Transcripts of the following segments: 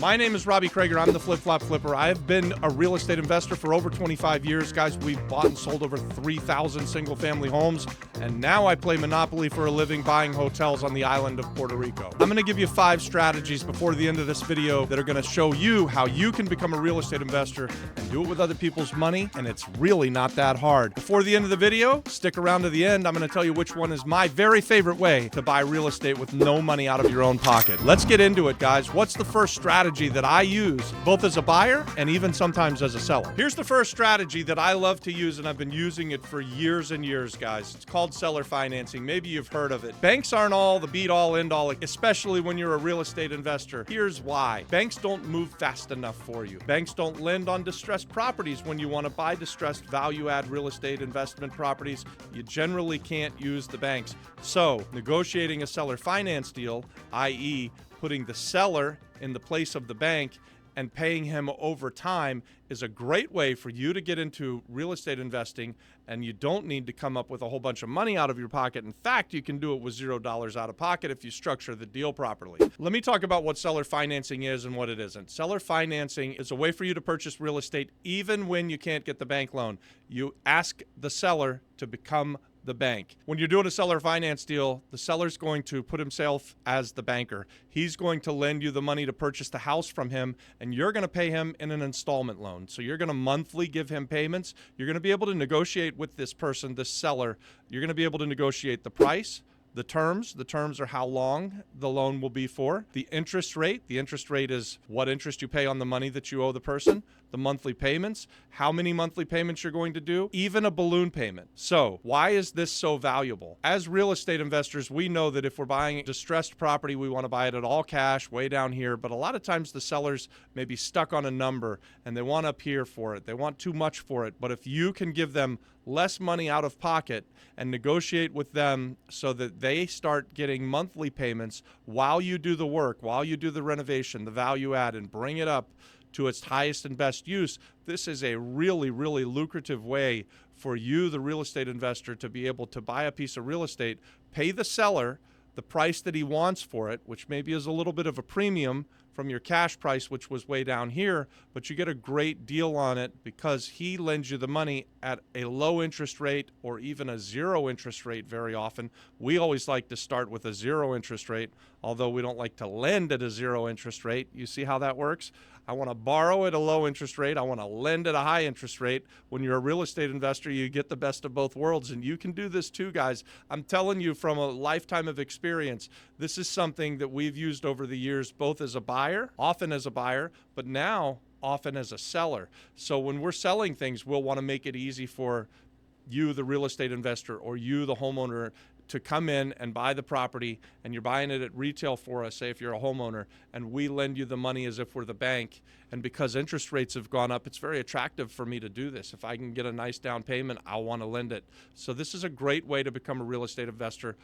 My name is Robbie Krager. I'm the Flip Flop Flipper. I've been a real estate investor for over 25 years, guys. We've bought and sold over 3,000 single-family homes, and now I play Monopoly for a living, buying hotels on the island of Puerto Rico. I'm going to give you 5 strategies before the end of this video that are going to show you how you can become a real estate investor and do it with other people's money, and it's really not that hard. Before the end of the video, stick around to the end. I'm going to tell you which one is my very favorite way to buy real estate with no money out of your own pocket. Let's get into it, guys. What's the first strategy that I use both as a buyer and even sometimes as a seller? Here's the first strategy that I love to use, and I've been using it for years and years, guys. It's called seller financing. Maybe you've heard of it. Banks aren't all the be-all, end-all, especially when you're a real estate investor. Here's why. Banks don't move fast enough for you. Banks don't lend on distressed properties when you want to buy distressed value-add real estate investment properties. You generally can't use the banks. So, negotiating a seller finance deal, i.e., putting the seller in the place of the bank and paying him over time, is a great way for you to get into real estate investing, and you don't need to come up with a whole bunch of money out of your pocket. In fact, you can do it with $0 out of pocket if you structure the deal properly. Let me talk about what seller financing is and what it isn't. Seller financing is a way for you to purchase real estate even when you can't get the bank loan. You ask the seller to become the bank. When you're doing a seller finance deal, the seller's going to put himself as the banker. He's going to lend you the money to purchase the house from him, and you're going to pay him in an installment loan. So you're going to monthly give him payments. You're going to be able to negotiate with this person, this seller. You're going to be able to negotiate the price, the terms. The terms are how long the loan will be for. The interest rate is what interest you pay on the money that you owe the person. The monthly payments, how many monthly payments you're going to do, even a balloon payment. So why is this so valuable? As real estate investors, we know that if we're buying distressed property, we want to buy it at all cash, way down here. But a lot of times the sellers may be stuck on a number and they want up here for it. They want too much for it. But if you can give them less money out of pocket and negotiate with them so that they start getting monthly payments while you do the work, while you do the renovation, the value add, and bring it up to its highest and best use, this is a really, really lucrative way for you, the real estate investor, to be able to buy a piece of real estate, pay the seller the price that he wants for it, which maybe is a little bit of a premium from your cash price, which was way down here, but you get a great deal on it because he lends you the money at a low interest rate or even a 0 interest rate very often. We always like to start with a 0 interest rate, although we don't like to lend at a 0 interest rate. You see how that works? I want to borrow at a low interest rate. I want to lend at a high interest rate. When you're a real estate investor, you get the best of both worlds, and you can do this too, guys. I'm telling you from a lifetime of experience, this is something that we've used over the years, both as a buyer, often as a buyer, but now often as a seller. So when we're selling things, we'll want to make it easy for you, the real estate investor, or you, the homeowner, to come in and buy the property, and you're buying it at retail for us, say if you're a homeowner, and we lend you the money as if we're the bank. And because interest rates have gone up, it's very attractive for me to do this. If I can get a nice down payment, I want to lend it. So this is a great way to become a real estate investor,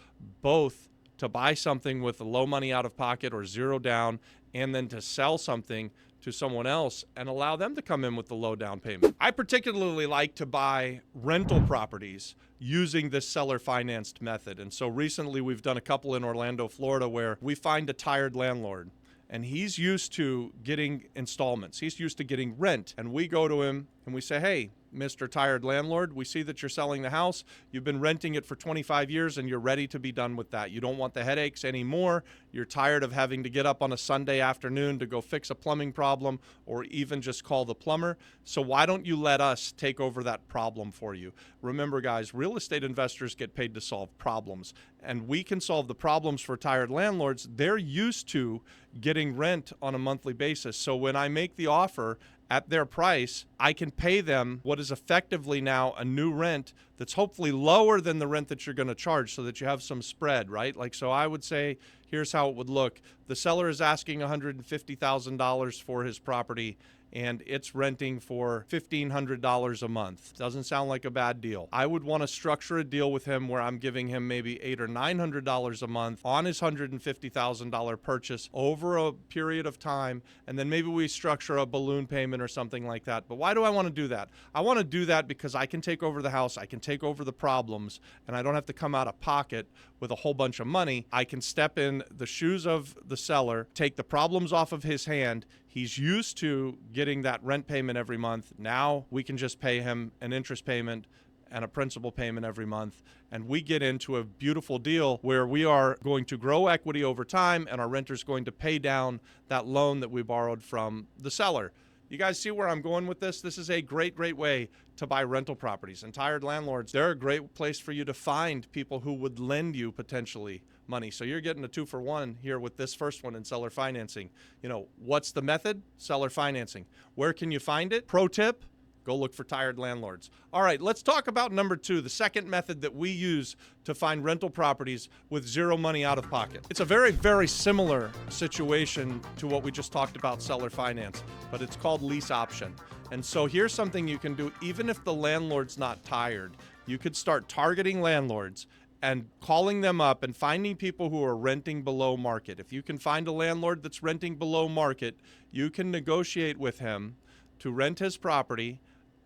both to buy something with low money out of pocket or 0 down, and then to sell something to someone else and allow them to come in with the low down payment. I particularly like to buy rental properties using this seller financed method. And so recently we've done a couple in Orlando, Florida, where we find a tired landlord, and he's used to getting installments. He's used to getting rent. And we go to him and we say, hey, Mr. Tired Landlord, we see that you're selling the house. You've been renting it for 25 years and you're ready to be done with that. You don't want the headaches anymore. You're tired of having to get up on a Sunday afternoon to go fix a plumbing problem or even just call the plumber. So why don't you let us take over that problem for you? Remember, guys, real estate investors get paid to solve problems, and we can solve the problems for tired landlords. They're used to getting rent on a monthly basis. So when I make the offer at their price, I can pay them what is effectively now a new rent that's hopefully lower than the rent that you're going to charge, so that you have some spread, right? Like, so I would say, here's how it would look. The seller is asking $150,000 for his property, and it's renting for $1,500 a month. Doesn't sound like a bad deal. I would want to structure a deal with him where I'm giving him maybe $800 or $900 a month on his $150,000 purchase over a period of time, and then maybe we structure a balloon payment or something like that. But why do I want to do that? I want to do that because I can take over the house, I can take over the problems, and I don't have to come out of pocket with a whole bunch of money. I can step in the shoes of the seller, take the problems off of his hand. He's used to getting that rent payment every month. Now we can just pay him an interest payment and a principal payment every month. And we get into a beautiful deal where we are going to grow equity over time, and our renter's going to pay down that loan that we borrowed from the seller. You guys see where I'm going with this? This is a great way to buy rental properties. And tired landlords, they're a great place for you to find people who would lend you potentially money. So you're getting a 2-for-1 here with this first one in seller financing. You know, what's the method? Seller financing. Where can you find it? Pro tip, go look for tired landlords. All right, let's talk about number 2, the second method that we use to find rental properties with zero money out of pocket. It's a very similar situation to what we just talked about, seller finance, but it's called lease option. And so here's something you can do even if the landlord's not tired. You could start targeting landlords and calling them up and finding people who are renting below market. If you can find a landlord that's renting below market, you can negotiate with him to rent his property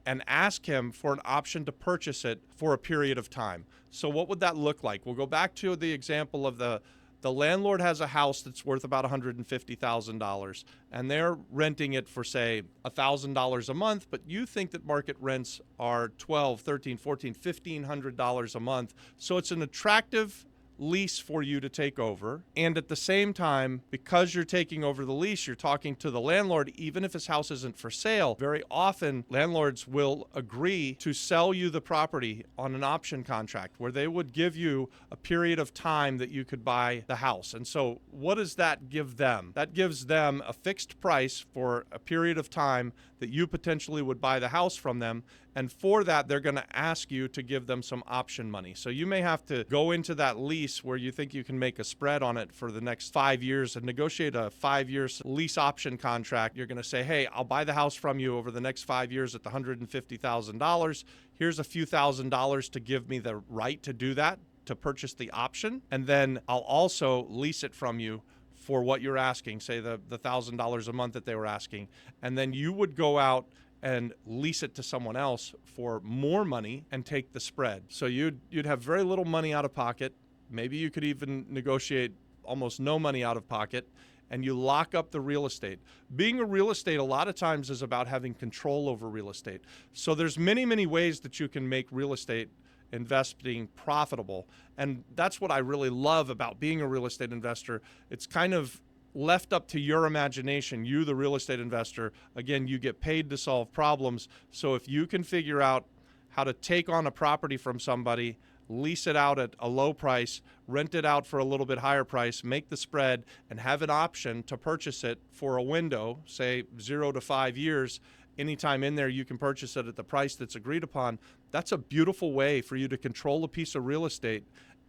and ask him for an option to purchase it for a period of time. So what would that look like? We'll go back to the example of the landlord has a house that's worth about $150,000, and they're renting it for, say, $1,000 a month, but you think that market rents are $1,200, $1,300, $1,400, $1,500 a month. So it's an attractive lease for you to take over. And at the same time, because you're taking over the lease, you're talking to the landlord, even if his house isn't for sale. Very often, landlords will agree to sell you the property on an option contract where they would give you a period of time that you could buy the house. And so what does that give them? That gives them a fixed price for a period of time that you potentially would buy the house from them. And for that, they're going to ask you to give them some option money. So you may have to go into that lease where you think you can make a spread on it for the next 5 years and negotiate a 5-year lease option contract. You're going to say, hey, I'll buy the house from you over the next 5 years at the $150,000. Here's a few $1,000s to give me the right to do that, to purchase the option. And then I'll also lease it from you for what you're asking, say the $1,000 a month that they were asking. And then you would go out and lease it to someone else for more money and take the spread. So you'd have very little money out of pocket. Maybe you could even negotiate almost no money out of pocket, and you lock up the real estate. Being a real estate a lot of times is about having control over real estate. So there's many ways that you can make real estate investing profitable. And that's what I really love about being a real estate investor. It's kind of left up to your imagination, you, the real estate investor. Again, you get paid to solve problems. So if you can figure out how to take on a property from somebody, lease it out at a low price, rent it out for a little bit higher price, make the spread, and have an option to purchase it for a window, say 0 to 5 years, anytime in there you can purchase it at the price that's agreed upon. That's a beautiful way for you to control a piece of real estate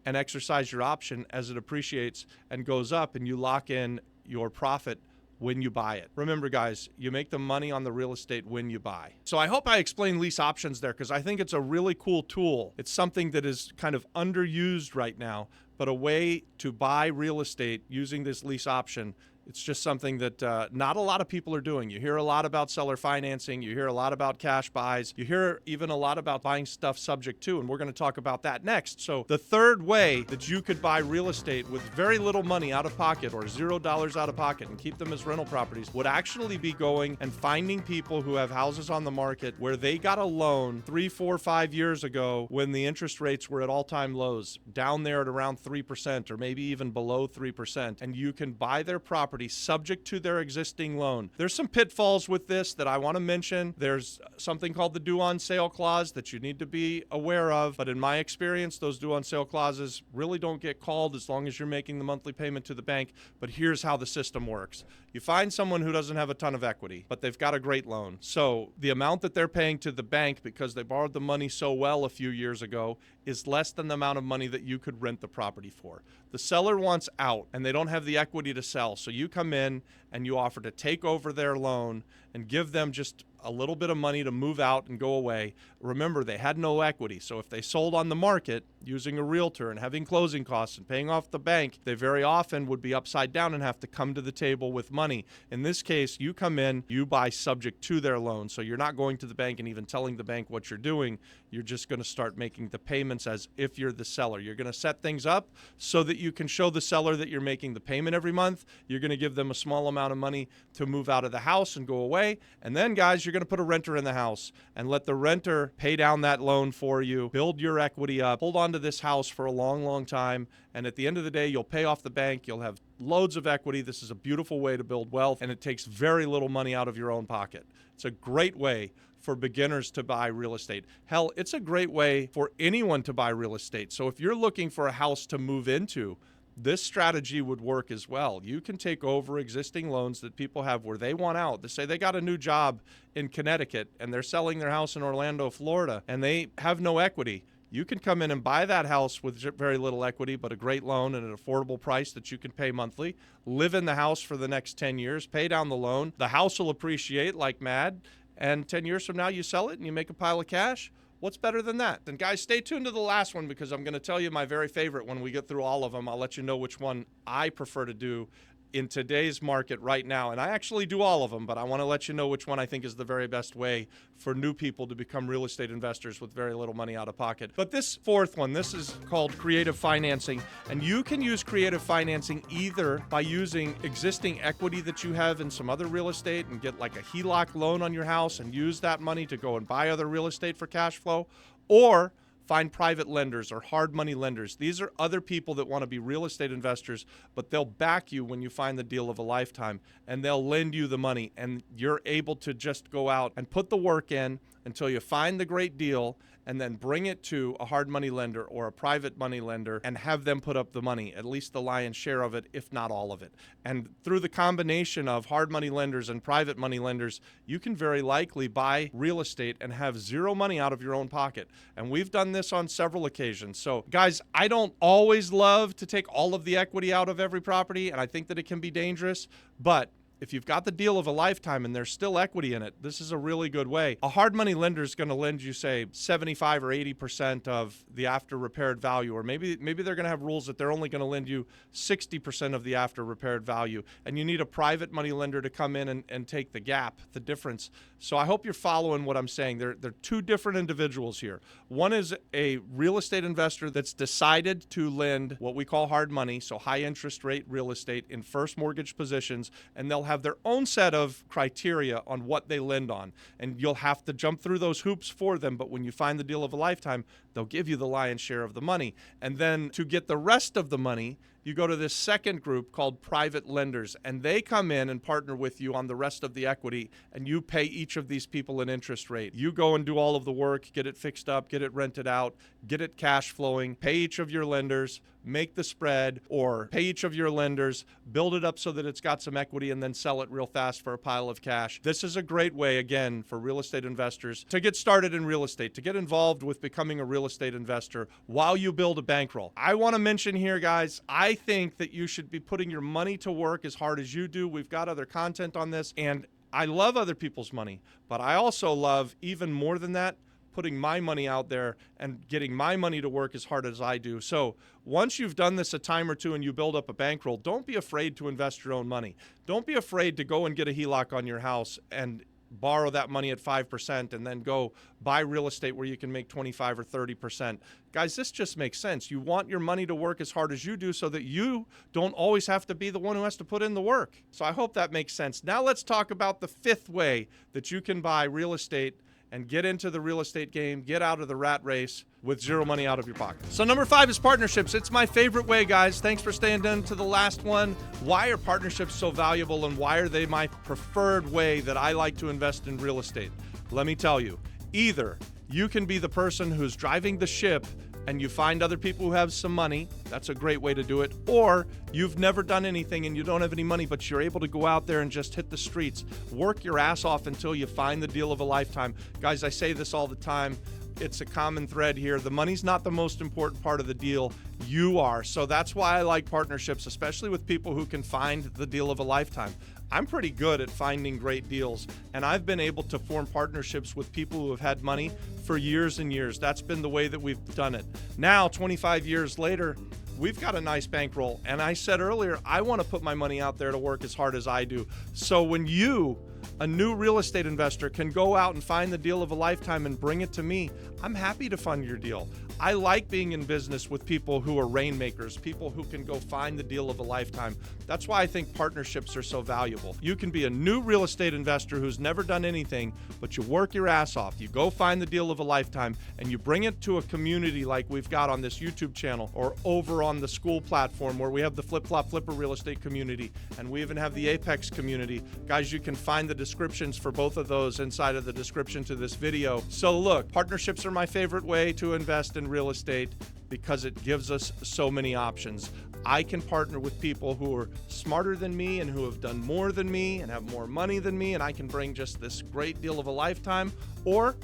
and exercise your option as it appreciates and goes up, and you lock in your profit when you buy it. Remember, guys, you make the money on the real estate when you buy. So I hope I explained lease options there, because I think it's a really cool tool. It's something that is kind of underused right now, but a way to buy real estate using this lease option. It's just something that not a lot of people are doing. You hear a lot about seller financing. You hear a lot about cash buys. You hear even a lot about buying stuff subject to, and we're going to talk about that next. So the third way that you could buy real estate with very little money out of pocket or $0 out of pocket and keep them as rental properties would actually be going and finding people who have houses on the market where they got a loan 3, 4, 5 years ago when the interest rates were at all-time lows, down there at around 3% or maybe even below 3%, and you can buy their property subject to their existing loan. There's some pitfalls with this that I want to mention. There's something called the due on sale clause that you need to be aware of, but in my experience, those due on sale clauses really don't get called as long as you're making the monthly payment to the bank. But here's how the system works. You find someone who doesn't have a ton of equity, but they've got a great loan. So the amount that they're paying to the bank because they borrowed the money so well a few years ago is less than the amount of money that you could rent the property for. The seller wants out and they don't have the equity to sell. So you come in and you offer to take over their loan and give them just a little bit of money to move out and go away. Remember, they had no equity. So if they sold on the market using a realtor and having closing costs and paying off the bank, they very often would be upside down and have to come to the table with money. In this case, you come in, you buy subject to their loan. So you're not going to the bank and even telling the bank what you're doing. You're just going to start making the payments as if you're the seller. You're going to set things up so that you can show the seller that you're making the payment every month. You're going to give them a small amount of money to move out of the house and go away. And then, guys, you're going to put a renter in the house and let the renter pay down that loan for you, build your equity up, hold on to this house for a long, long time. And at the end of the day, you'll pay off the bank. You'll have loads of equity. This is a beautiful way to build wealth, and it takes very little money out of your own pocket. It's a great way for beginners to buy real estate. Hell, it's a great way for anyone to buy real estate. So if you're looking for a house to move into, this strategy would work as well. You can take over existing loans that people have where they want out. They say they got a new job in Connecticut and they're selling their house in Orlando, Florida, and they have no equity. You can come in and buy that house with very little equity, but a great loan and an affordable price that you can pay monthly, live in the house for the next 10 years, pay down the loan. The house will appreciate like mad, and 10 years from now you sell it and you make a pile of cash. What's better than that? And guys, stay tuned to the last one because I'm going to tell you my very favorite when we get through all of them. I'll let you know which one I prefer to do in today's market right now. And I actually do all of them, but I want to let you know which one I think is the very best way for new people to become real estate investors with very little money out of pocket. But this fourth one, this is called creative financing. And you can use creative financing either by using existing equity that you have in some other real estate and get like a HELOC loan on your house and use that money to go and buy other real estate for cash flow, or find private lenders or hard money lenders. These are other people that want to be real estate investors, but they'll back you when you find the deal of a lifetime, and they'll lend you the money, and you're able to just go out and put the work in until you find the great deal and then bring it to a hard money lender or a private money lender and have them put up the money, at least the lion's share of it, if not all of it. And through the combination of hard money lenders and private money lenders, you can very likely buy real estate and have zero money out of your own pocket. And we've done this on several occasions. So guys, I don't always love to take all of the equity out of every property, and I think that it can be dangerous, but if you've got the deal of a lifetime and there's still equity in it, this is a really good way. A hard money lender is going to lend you, say, 75 or 80% of the after repaired value, or maybe they're going to have rules that they're only going to lend you 60% of the after repaired value, and you need a private money lender to come in and take the gap, the difference. So I hope you're following what I'm saying. They're two different individuals here. One is a real estate investor that's decided to lend what we call hard money, so high interest rate real estate in first mortgage positions, and they'll have their own set of criteria on what they lend on. And you'll have to jump through those hoops for them, but when you find the deal of a lifetime, they'll give you the lion's share of the money. And then to get the rest of the money, you go to this second group called private lenders, and they come in and partner with you on the rest of the equity, and you pay each of these people an interest rate. You go and do all of the work, get it fixed up, get it rented out, get it cash flowing, pay each of your lenders, make the spread, or pay each of your lenders, build it up so that it's got some equity, and then sell it real fast for a pile of cash. This is a great way, again, for real estate investors to get started in real estate, to get involved with becoming a real estate investor while you build a bankroll. I want to mention here, guys, I think that you should be putting your money to work as hard as you do. We've got other content on this, and I love other people's money, but I also love, even more than that, putting my money out there and getting my money to work as hard as I do. So once you've done this a time or two and you build up a bankroll, don't be afraid to invest your own money. Don't be afraid to go and get a HELOC on your house and borrow that money at 5% and then go buy real estate where you can make 25 or 30%. Guys, this just makes sense. You want your money to work as hard as you do so that you don't always have to be the one who has to put in the work. So I hope that makes sense. Now let's talk about the fifth way that you can buy real estate and get into the real estate game, get out of the rat race with zero money out of your pocket. So number 5 is partnerships. It's my favorite way, guys. Thanks for staying down to the last one. Why are partnerships so valuable, and why are they my preferred way that I like to invest in real estate? Let me tell you. Either you can be the person who's driving the ship and you find other people who have some money. That's a great way to do it. Or you've never done anything and you don't have any money, but you're able to go out there and just hit the streets, work your ass off until you find the deal of a lifetime. Guys, I say this all the time. it's a common thread here. The money's not the most important part of the deal. You are. So that's why I like partnerships, especially with people who can find the deal of a lifetime. I'm pretty good at finding great deals, and I've been able to form partnerships with people who have had money for years and years. That's been the way that we've done it. Now, 25 years later, we've got a nice bankroll. And I said earlier, I want to put my money out there to work as hard as I do. So when you, a new real estate investor, can go out and find the deal of a lifetime and bring it to me, I'm happy to fund your deal. I like being in business with people who are rainmakers, people who can go find the deal of a lifetime. That's why I think partnerships are so valuable. You can be a new real estate investor who's never done anything, but you work your ass off. You go find the deal of a lifetime and you bring it to a community like we've got on this YouTube channel or over on the school platform where we have the Flip Flop Flipper real estate community, and we even have the Apex community. Guys, you can find the descriptions for both of those inside of the description to this video. So look, partnerships are my favorite way to invest in real estate because it gives us so many options. I can partner with people who are smarter than me and who have done more than me and have more money than me, and I can bring just this great deal of a lifetime. Or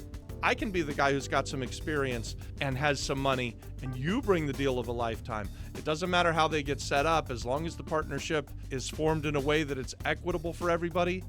I can be the guy who's got some experience and has some money, and you bring the deal of a lifetime. It doesn't matter how they get set up, as long as the partnership is formed in a way that it's equitable for everybody.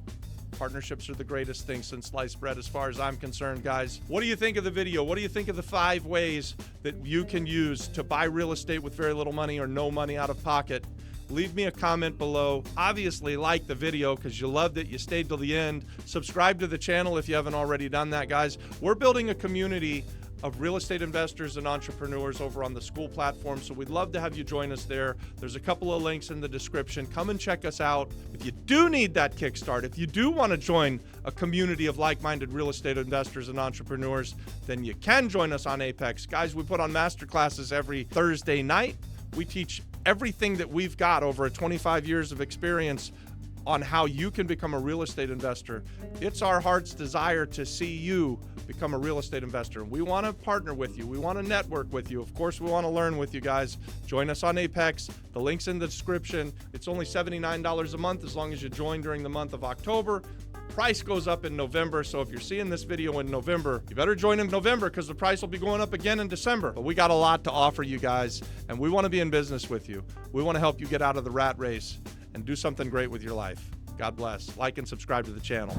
Partnerships are the greatest thing since sliced bread as far as I'm concerned, guys. What do you think of the video? What do you think of the 5 ways that you can use to buy real estate with very little money or no money out of pocket? Leave me a comment below. Obviously, like the video because you loved it. You stayed till the end. Subscribe to the channel if you haven't already done that, guys. We're building a community of real estate investors and entrepreneurs over on the school platform, so we'd love to have you join us there. There's a couple of links in the description. Come and check us out. If you do need that kickstart, if you do want to join a community of like-minded real estate investors and entrepreneurs, then you can join us on Apex. Guys, we put on masterclasses every Thursday night. We teach everything that we've got over 25 years of experience on how you can become a real estate investor. It's our heart's desire to see you become a real estate investor. We want to partner with you. We want to network with you. Of course, we want to learn with you guys. Join us on Apex. The link's in the description. It's only $79 a month as long as you join during the month of October. Price goes up in November, so if you're seeing this video in November, you better join in November because the price will be going up again in December. But we got a lot to offer you guys, and we want to be in business with you. We want to help you get out of the rat race and do something great with your life. God bless. Like and subscribe to the channel.